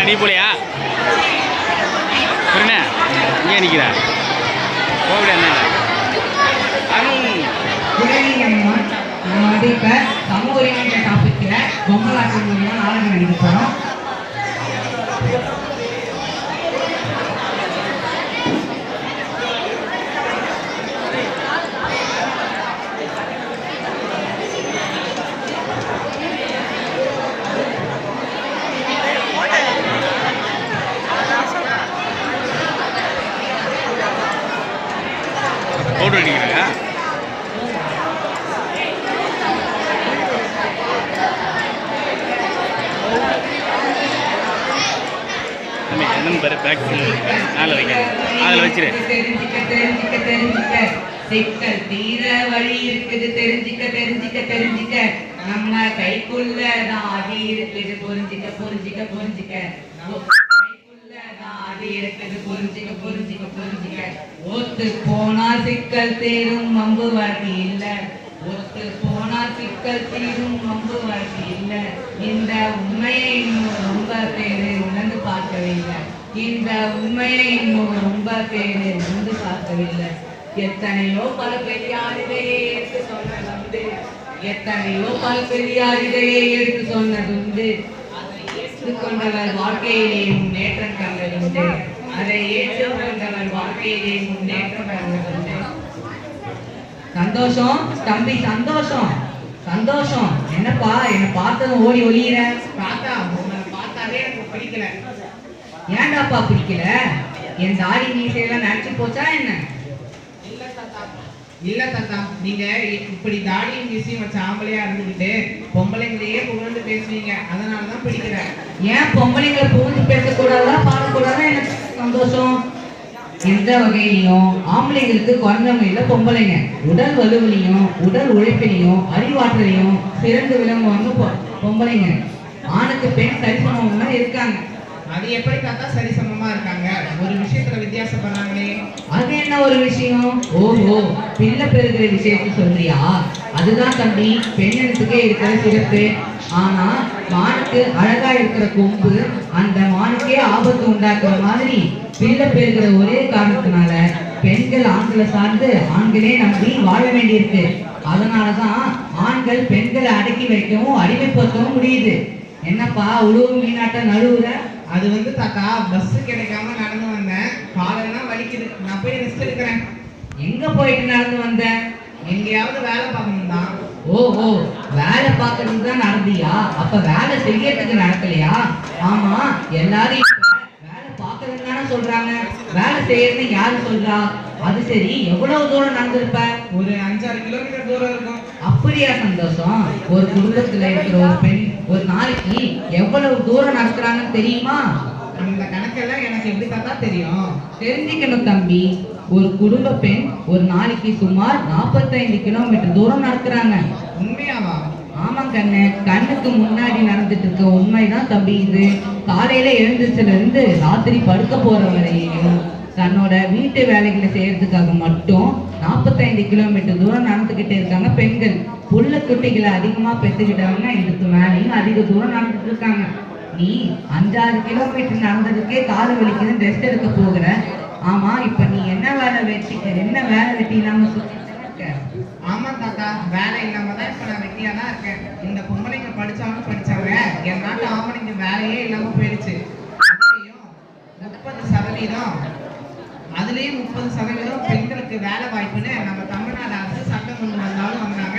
நீ போலையா புரியண்ணே இங்கே நிற்கிற கோவிட என்ன நம்ம வந்து இப்போ சமூக உரிமை டாபிக்ல பொம்மலாட்சி மூலியமா நாடகம் நடிக்க போறோம். பவுடர் அடிக்கிறாங்க என்னன்னு பாரு பேக் மேலே வைக்க அதில் வச்சிரு. சிக்கல் தீர வழி இருக்குது தெரிஞ்சுக்க தெரிஞ்சுக்க தெரிஞ்சுக்க நம்ம கைக்குள்ள தான் அடி இருக்குது புரிஞ்சுக்க புரிஞ்சுக்க புரிஞ்சுக்க கைக்குள்ள தான் அடி இருக்குது புரிஞ்சுக்க புரிஞ்சுக்க புரிஞ்சுக்க ஒத்து போனா சிக்கல் தீரும் வம்பு வாழ்க்கை இல்ல ஒத்து போனா சிக்கல் தீரும் வம்பு வாழ்க்கை இல்ல இந்த உண்மையை இன்னும் ரொம்ப பேரு உணர்ந்து பார்க்கவில்லை இந்த உண்மையை இன்னும் ரொம்ப பேரு உணர்ந்து பார்க்கவில்லை எத்தனையோ பல பெரியாரிடையே எடுத்து சொன்னதுண்டு எத்தனையோ பல பெரியாரிடையே எடுத்து சொன்னதுண்டு அதை ஏற்றுக்கொண்டவர் வாழ்க்கையிலே முன்னேற்றம் கண்டதுண்டு அதை ஏற்றுக்கொண்டவர் வாழ்க்கையிலே முன்னேற்றம் கண்டதுண்டு. சந்தோஷம் தம்பி சந்தோஷம் சந்தோஷம் என்னப்பா என்ன பார்த்ததும் ஓடி ஒளியிற பார்த்தா உங்களை பார்த்தாலே எனக்கு பிடிக்கல. ஏன்டாப்பா பிடிக்கல? என் தாடி மீசையெல்லாம் நினைச்சு போச்சா என்ன? இல்ல தாத்தா நீங்க இப்படி தாடியும் மீசையும் வச்ச ஆம்பளையா இருந்துகிட்டு பொம்பளைங்களையே புகழ்ந்து பேசுவீங்க, அதனாலதான் பிடிக்கல. ஏன் பொம்பளைங்களை புகழ்ந்து பேசக்கூடாதா பாடக்கூடாதா எனக்கு சந்தோஷம்? எந்த வகையிலையும் ஆம்பளைங்களுக்கு குறைஞ்சவங்க இல்ல பொம்பளைங்க. உடல் வலுவிலையும் உடல் உழைப்பிலையும் அறிவாற்றலையும் சிறந்து விளங்குவாங்க பொம்பளைங்க. ஆணுக்கு பெண் சரிசமமா இருக்காங்க. அது எப்படி தாத்தா சரிசமமா இருக்காங்க? ஒரு விஷயத்துல வித்தியாசப்படுறாங்களே. அது என்ன ஒரு விஷயம்? ஓஹோ பிள்ளை பெறுகிற விஷயத்தை சொல்றியா? அதுதான் தம்பி பெண்ணினத்துக்கே இருக்கிற சிறப்பு. ஆனா மானுக்கு அழகா இருக்கிற கொம்பு அந்த மானுக்கே ஆபத்து உண்டாக்குற மாதிரி பிள்ளை பெறுகிற ஒரே காரணத்தினால பெண்கள் ஆண்களை சார்ந்து ஆண்களே நம்பி வாழ வேண்டியிருக்கு. அதனாலதான் ஆண்கள் பெண்களை அடக்கி வைக்கவும் அடிமைப்படுத்தவும் முடியுது. என்னப்பா உழுவு மீனாட்ட நழுவுற? அது வந்து தாத்தா பஸ் கிடைக்காம நடந்து வந்தேன், காலெல்லாம் வலிக்குது, நான் போய் ரெஸ்ட் எடுக்கிறேன். எங்க போயிட்டு நடந்து வந்த? எங்கேயாவது வேலை பார்க்கணும் தான். ஓஹோ வேலை பார்க்கறதுக்கு தான் நடந்தியா? அப்ப வேலை செய்யறதுக்கு நடக்கலையா? ஆமா எல்லாரும் வேலை பார்க்கறதுன்னு தானே சொல்றாங்க, வேலை செய்யறதுன்னு யாரு சொல்றா? அது சரி எவ்வளவு தூரம் நடந்திருப்ப? ஒரு 5-6 கிலோமீட்டர் தூரம் இருக்கும். அப்படியா சந்தோஷம்? ஒரு குடும்பத்துல இருக்கிற ஒரு பெண் ஒரு நாளைக்கு எவ்வளவு தூரம் நடக்கிறாங்கன்னு தெரியுமா? அந்த கணக்கெல்லாம் எனக்கு எப்படி தாத்தா தெரியும்? தெரிஞ்சுக்கணும் தம்பி. ஒரு குடும்ப பெண் ஒரு நாளைக்கு சுமார் 45 கிலோமீட்டர் தூரம் நடக்கிறாங்க. உண்மையாவா? ஆமா கண்ணு, கண்ணுக்கு முன்னாடி நடந்துட்டு இருக்க உண்மைதான் தம்பி இது. காலையில எழுந்திரிச்சல இருந்து ராத்திரி படுக்க போற வரையும் தன்னோட வீட்டு வேலைகளை செய்யறதுக்காக மட்டும் 45 கிலோமீட்டர் தூரம் நடந்துகிட்டே இருக்காங்க பெண்கள். புள்ள குட்டிகளை அதிகமா பெற்றுக்கிட்டவங்க இதுக்கு மேலேயும் அதிக தூரம் நடந்துட்டு இருக்காங்க. நீ 5-6 கிலோமீட்டர் நடந்ததுக்கே காது வலிக்குதுன்னு ரெஸ்ட் எடுக்க போகிற. ஆமா இப்ப நீ என்ன வேலை வெட்டி இல்லாம இருக்க? ஆமா தாத்தா வேலை இல்லாம தான் இப்ப நான் வெட்டியா தான் இருக்கேன். இந்த பொம்பளைங்க படிச்சாலும் படிச்சாங்க, என் நாட்டு ஆம்பளைங்க வேலையே இல்லாம போயிடுச்சு. அதுலயும் 30% பெண்களுக்கு வேலை வாய்ப்புன்னு நம்ம தமிழ்நாடு அரசு சட்டம் கொண்டு வந்தாலும் வந்தாங்க.